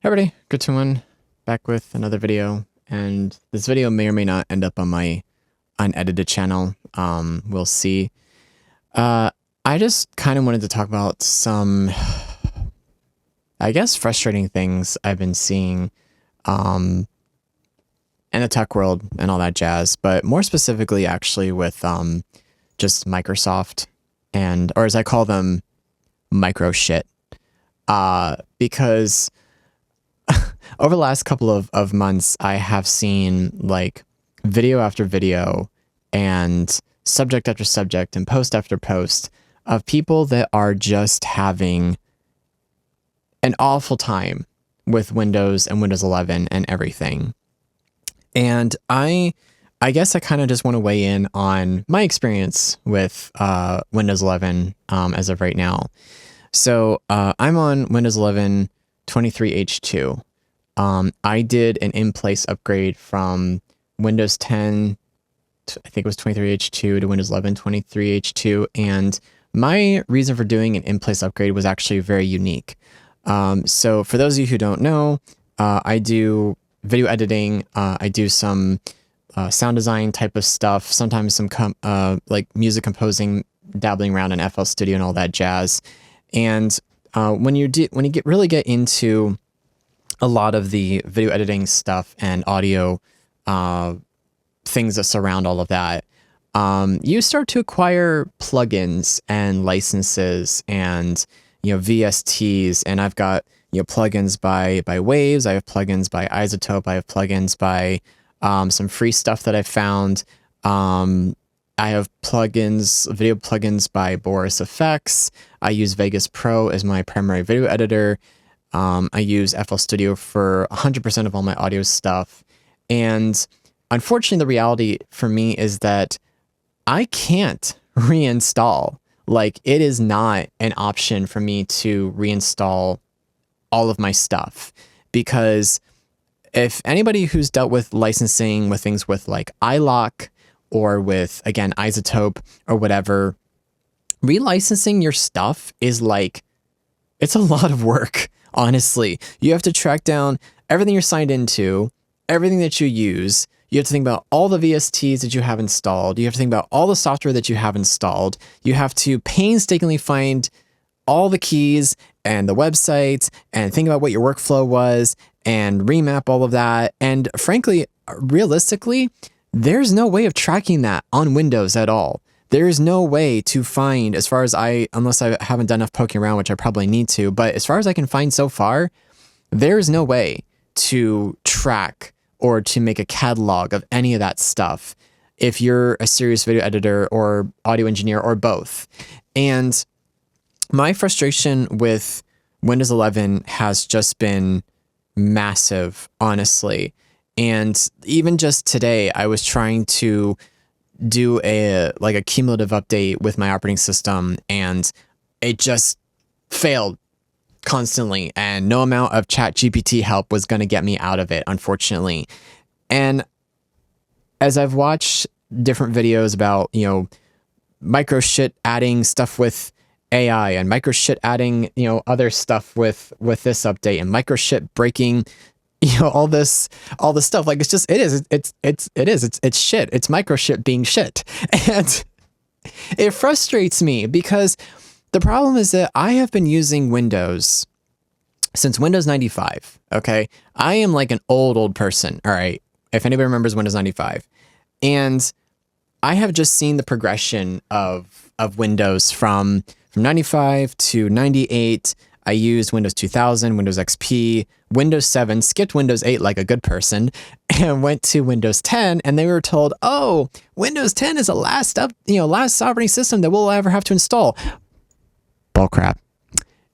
Hey everybody, Good2One back with another video, and this video may or may not end up on my unedited channel. We'll see. I just kind of wanted to talk about some, I guess, frustrating things I've been seeing in the tech world and all that jazz, but more specifically actually with just Microsoft or as I call them, micro shit. Because over the last couple of months, I have seen like video after video and subject after subject and post after post of people that are just having an awful time with Windows and Windows 11 and everything. And I guess I kind of just want to weigh in on my experience with Windows 11 as of right now. So I'm on Windows 11 23H2. I did an in-place upgrade from Windows 10, I think it was 23H2 to Windows 11 23H2, and my reason for doing an in-place upgrade was actually very unique. So for those of you who don't know, I do video editing, I do some sound design type of stuff, sometimes some like music composing, dabbling around in FL Studio and all that jazz. And when you really get into a lot of the video editing stuff and audio things that surround all of that, you start to acquire plugins and licenses and VSTs. And I've got plugins by Waves, I have plugins by iZotope, I have plugins by some free stuff that I found. I have video plugins by Boris FX. I use Vegas Pro as my primary video editor. I use FL Studio for 100% of all my audio stuff. And unfortunately, the reality for me is that I can't reinstall. Like, it is not an option for me to reinstall all of my stuff. Because if anybody who's dealt with licensing with things with like iLok or with, again, iZotope or whatever, relicensing your stuff is like, it's a lot of work. Honestly, you have to track down everything you're signed into, everything that you use. You have to think about all the VSTs that you have installed. You have to think about all the software that you have installed. You have to painstakingly find all the keys and the websites and think about what your workflow was and remap all of that. And frankly, realistically, there's no way of tracking that on Windows at all. There's no way to find, unless I haven't done enough poking around, which I probably need to, but as far as I can find so far, there's no way to track or to make a catalog of any of that stuff if you're a serious video editor or audio engineer or both. And my frustration with Windows 11 has just been massive, honestly. And even just today, I was trying to do a cumulative update with my operating system, and it just failed constantly, and no amount of ChatGPT help was going to get me out of it, unfortunately. And as I've watched different videos about micro shit adding stuff with AI and micro shit adding other stuff with this update and micro shit breaking all this stuff, like it's shit. It's micro shit being shit. And it frustrates me because the problem is that I have been using Windows since Windows 95. Okay. I am like an old person. All right. If anybody remembers Windows 95, and I have just seen the progression of Windows from 95 to 98. I used Windows 2000, Windows XP, Windows 7, skipped Windows 8 like a good person, and went to Windows 10, and they were told, oh, Windows 10 is the last operating system that we'll ever have to install. Bull crap.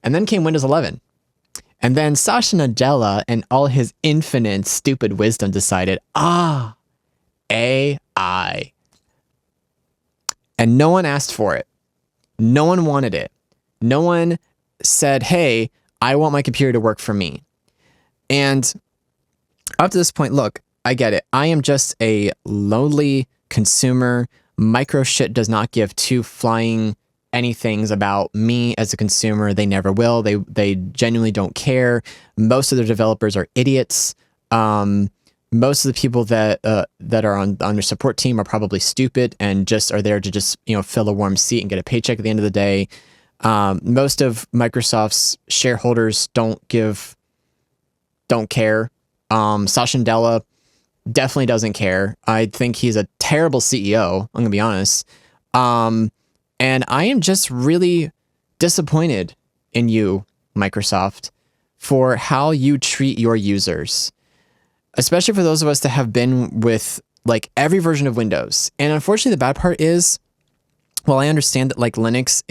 And then came Windows 11. And then Satya Nadella and all his infinite stupid wisdom decided, AI. And no one asked for it. No one wanted it. No one said, hey, I want my computer to work for me. And up to this point, look, I get it. I am just a lonely consumer. Micro shit does not give two flying anything about me as a consumer. They never will. They genuinely don't care. Most of their developers are idiots. Most of the people that are on their support team are probably stupid and just are there to just fill a warm seat and get a paycheck at the end of the day. Most of Microsoft's shareholders don't care. Satya Nadella definitely doesn't care. I think he's a terrible CEO. I'm gonna be honest. And I am just really disappointed in you, Microsoft, for how you treat your users, especially for those of us that have been with like every version of Windows. And unfortunately, the bad part is, well, I understand that like Linux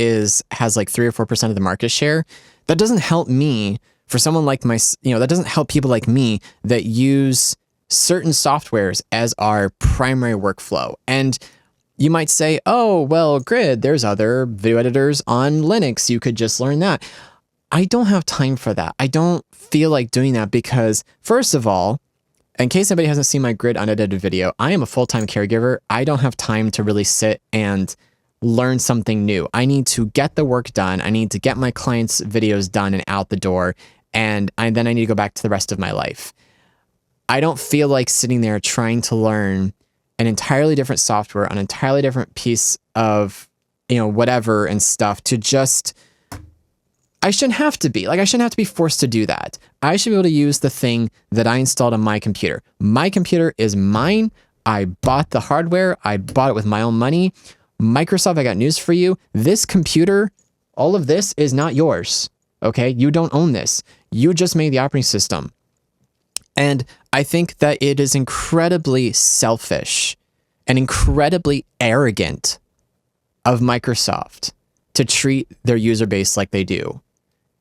has like 3 or 4% of the market share. That doesn't help me. For someone like that doesn't help people like me that use certain softwares as our primary workflow. And you might say, oh, well, Grid, there's other video editors on Linux. You could just learn that. I don't have time for that. I don't feel like doing that because, first of all, in case anybody hasn't seen my Grid unedited video, I am a full-time caregiver. I don't have time to really sit and learn something new. I need to get the work done. I need to get my clients' videos done and out the door. And then I need to go back to the rest of my life. I don't feel like sitting there trying to learn an entirely different software, an entirely different piece of, whatever and stuff to just, I shouldn't have to be. Like, I shouldn't have to be forced to do that. I should be able to use the thing that I installed on my computer. My computer is mine. I bought the hardware. I bought it with my own money. Microsoft, I got news for you. This computer, all of this is not yours. Okay? You don't own this. You just made the operating system. And I think that it is incredibly selfish and incredibly arrogant of Microsoft to treat their user base like they do.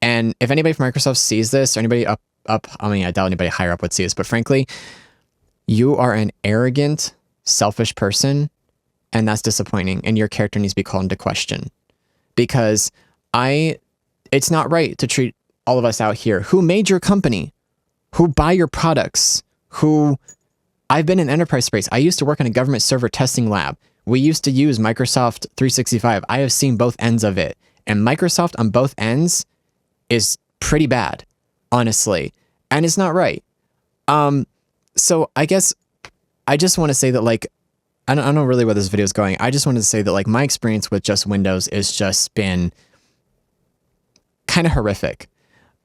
And if anybody from Microsoft sees this, or anybody I doubt anybody higher up would see this, but frankly, you are an arrogant, selfish person, and that's disappointing, and your character needs to be called into question. Because it's not right to treat all of us out here who made your company, who buy your products, I've been in enterprise space. I used to work in a government server testing lab. We used to use Microsoft 365. I have seen both ends of it. And Microsoft on both ends is pretty bad, honestly. And it's not right. So I guess I just want to say that, like, I don't know really where this video is going. I just wanted to say that, like, my experience with just Windows is just been kind of horrific.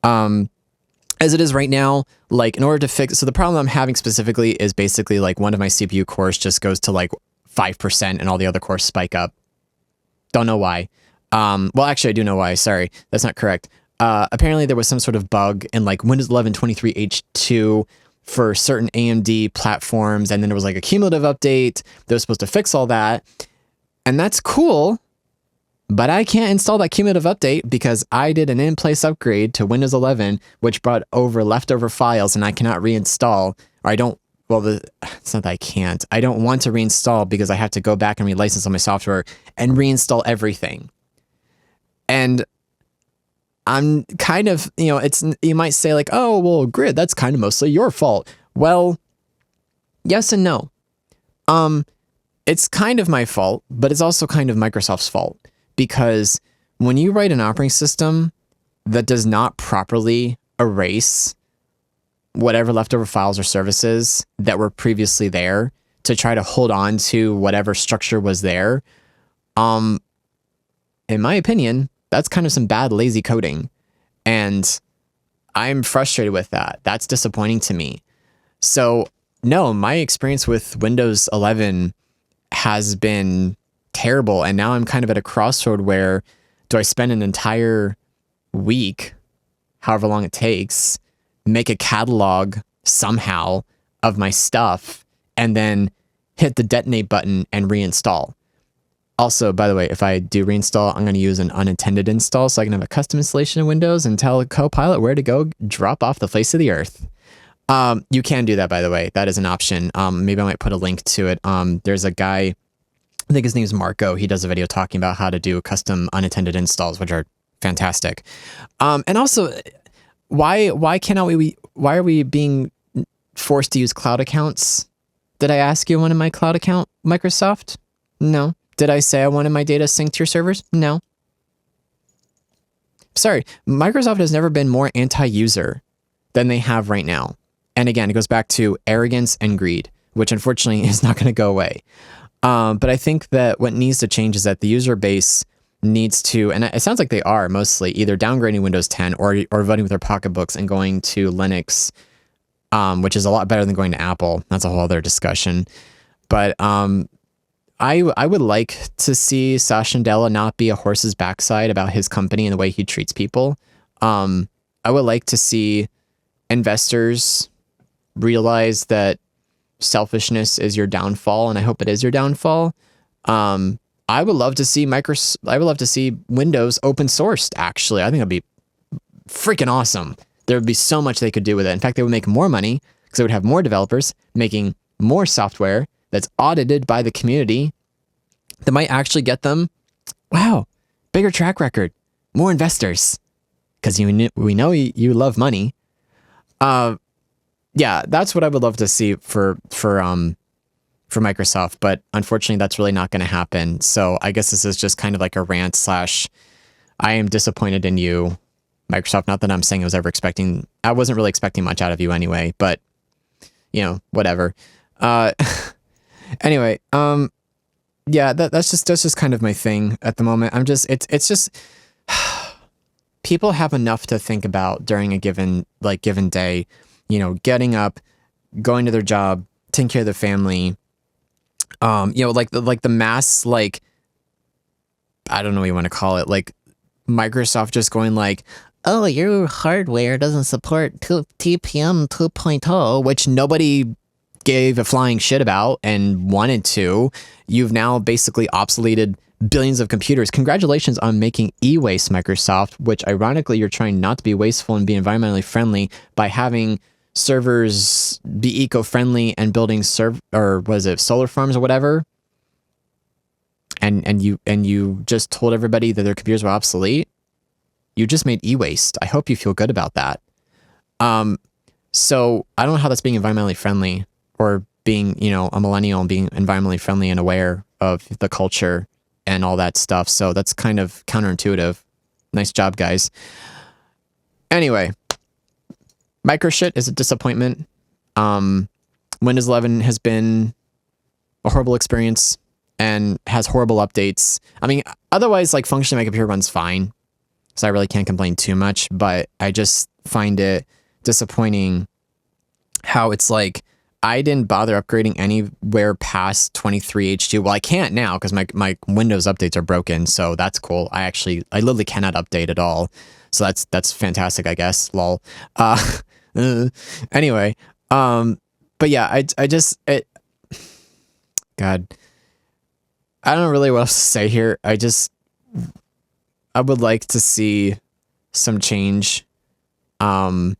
As it is right now, like, in order to fix, so the problem I'm having specifically is basically like one of my CPU cores just goes to like 5% and all the other cores spike up. Don't know why. Well, actually I do know why. Sorry, that's not correct. Apparently there was some sort of bug in like Windows 11 23H2 for certain AMD platforms. And then there was like a cumulative update that was supposed to fix all that. And that's cool. But I can't install that cumulative update because I did an in-place upgrade to Windows 11, which brought over leftover files, and I cannot reinstall. Or I don't, well, it's not that I can't. I don't want to reinstall because I have to go back and relicense all my software and reinstall everything. And I'm kind of, you might say like, oh, well, Grid, that's kind of mostly your fault. Well, yes and no. It's kind of my fault, but it's also kind of Microsoft's fault. Because when you write an operating system that does not properly erase whatever leftover files or services that were previously there to try to hold on to whatever structure was there, in my opinion, that's kind of some bad, lazy coding. And I'm frustrated with that. That's disappointing to me. So, no, my experience with Windows 11 has been terrible. And now I'm kind of at a crossroad where do I spend an entire week, however long it takes, make a catalog somehow of my stuff, and then hit the detonate button and reinstall? Also, by the way, if I do reinstall, I'm going to use an unintended install so I can have a custom installation of Windows and tell Copilot where to go drop off the face of the earth. You can do that, by the way. That is an option. Maybe I might put a link to it. There's a guy, I think his name is Marco. He does a video talking about how to do custom unattended installs, which are fantastic. And also, why are we being forced to use cloud accounts? Did I ask you wanted my cloud account, Microsoft? No. Did I say I wanted my data synced to your servers? No. sorry, Microsoft has never been more anti-user than they have right now. And again, it goes back to arrogance and greed, which unfortunately is not going to go away. But I think that what needs to change is that the user base needs to, and it sounds like they are mostly either downgrading Windows 10 or voting with their pocketbooks and going to Linux, which is a lot better than going to Apple. That's a whole other discussion. But I would like to see Satya Nadella not be a horse's backside about his company and the way he treats people. I would like to see investors realize that selfishness is your downfall, and I hope it is your downfall. I would love to see Windows open sourced, actually. I think it'd be freaking awesome. There would be so much they could do with it. In fact, they would make more money because they would have more developers making more software that's audited by the community that might actually get them, wow, bigger track record, more investors, because we know you love money. Yeah, that's what I would love to see for Microsoft, but unfortunately that's really not going to happen. So I guess this is just kind of like a rant / I am disappointed in you, Microsoft. Not that I'm saying I wasn't really expecting much out of you anyway, but whatever. Anyway, yeah, that's just kind of my thing at the moment. It's just people have enough to think about during a given day, getting up, going to their job, taking care of their family, like the mass, like, I don't know what you want to call it, like Microsoft just going like, oh, your hardware doesn't support TPM 2.0, which nobody gave a flying shit about and wanted to. You've now basically obsoleted billions of computers. Congratulations on making e-waste, Microsoft, which ironically you're trying not to be wasteful and be environmentally friendly by having servers be eco-friendly and building solar farms or whatever. And you just told everybody that their computers were obsolete. You just made e-waste. I hope you feel good about that. So I don't know how that's being environmentally friendly, or being, a millennial and being environmentally friendly and aware of the culture and all that stuff. So that's kind of counterintuitive. Nice job, guys. Anyway, Microshit is a disappointment. Windows 11 has been a horrible experience and has horrible updates. I mean, otherwise, like, functionally my computer runs fine, so I really can't complain too much, but I just find it disappointing how it's like, I didn't bother upgrading anywhere past 23H2. Well, I can't now because my Windows updates are broken, so that's cool. I literally cannot update at all. So that's fantastic, I guess. Lol. Anyway, but yeah, God, I don't know really what else to say here. I would like to see some change. I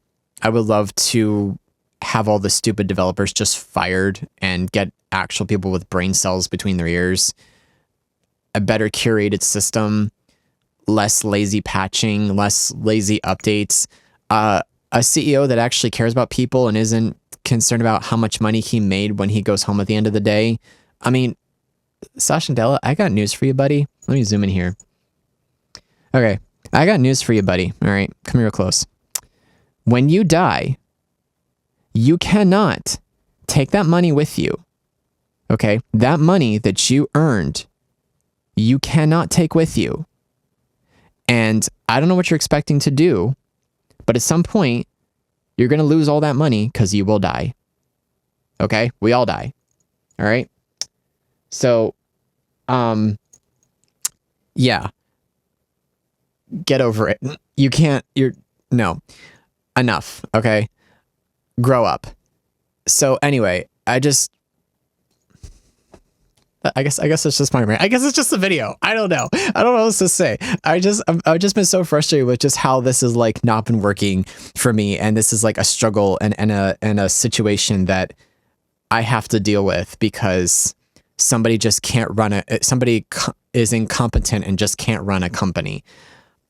would love to have all the stupid developers just fired and get actual people with brain cells between their ears. A better curated system, less lazy patching, less lazy updates. A CEO that actually cares about people and isn't concerned about how much money he made when he goes home at the end of the day. I mean, Satya Nadella, I got news for you, buddy. Let me zoom in here. Okay, I got news for you, buddy. All right, come here real close. When you die, you cannot take that money with you. Okay? That money that you earned, you cannot take with you. And I don't know what you're expecting to do, but at some point, you're going to lose all that money because you will die. Okay? We all die. All right? So, yeah. Get over it. You can't, no. Enough. Okay? Grow up. So anyway, I guess it's just my rant. I guess it's just a video. I don't know. I don't know what else to say. I've just been so frustrated with just how this is like not been working for me, and this is like a struggle and a situation that I have to deal with because somebody just can't run somebody is incompetent and just can't run a company.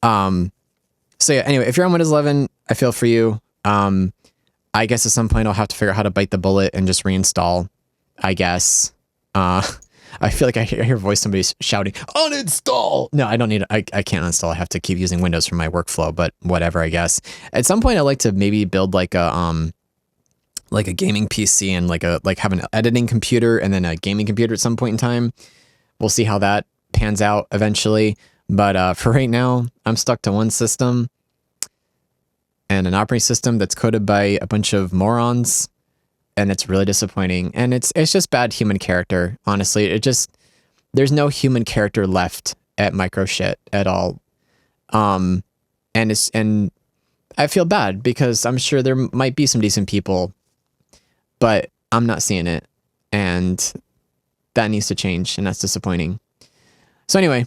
So yeah, anyway, if you're on Windows 11, I feel for you. I guess at some point I'll have to figure out how to bite the bullet and just reinstall, I guess. I feel like I hear a voice, somebody's shouting, uninstall! No, I don't need, I can't uninstall. I have to keep using Windows for my workflow, but whatever, I guess. At some point, I'd like to maybe build like a gaming PC and like have an editing computer and then a gaming computer at some point in time. We'll see how that pans out eventually. But for right now, I'm stuck to one system and an operating system that's coded by a bunch of morons, and it's really disappointing. And it's just bad human character, honestly. There's no human character left at Microshit at all. And I feel bad because I'm sure there might be some decent people, but I'm not seeing it, and that needs to change, and that's disappointing. So anyway,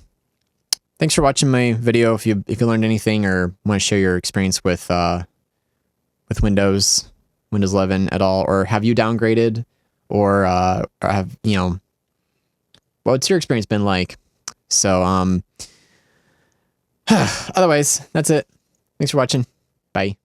thanks for watching my video. If you learned anything or want to share your experience with Windows 11 at all, or have you downgraded, or have, you know, what's your experience been like? So otherwise, that's it. Thanks for watching. Bye.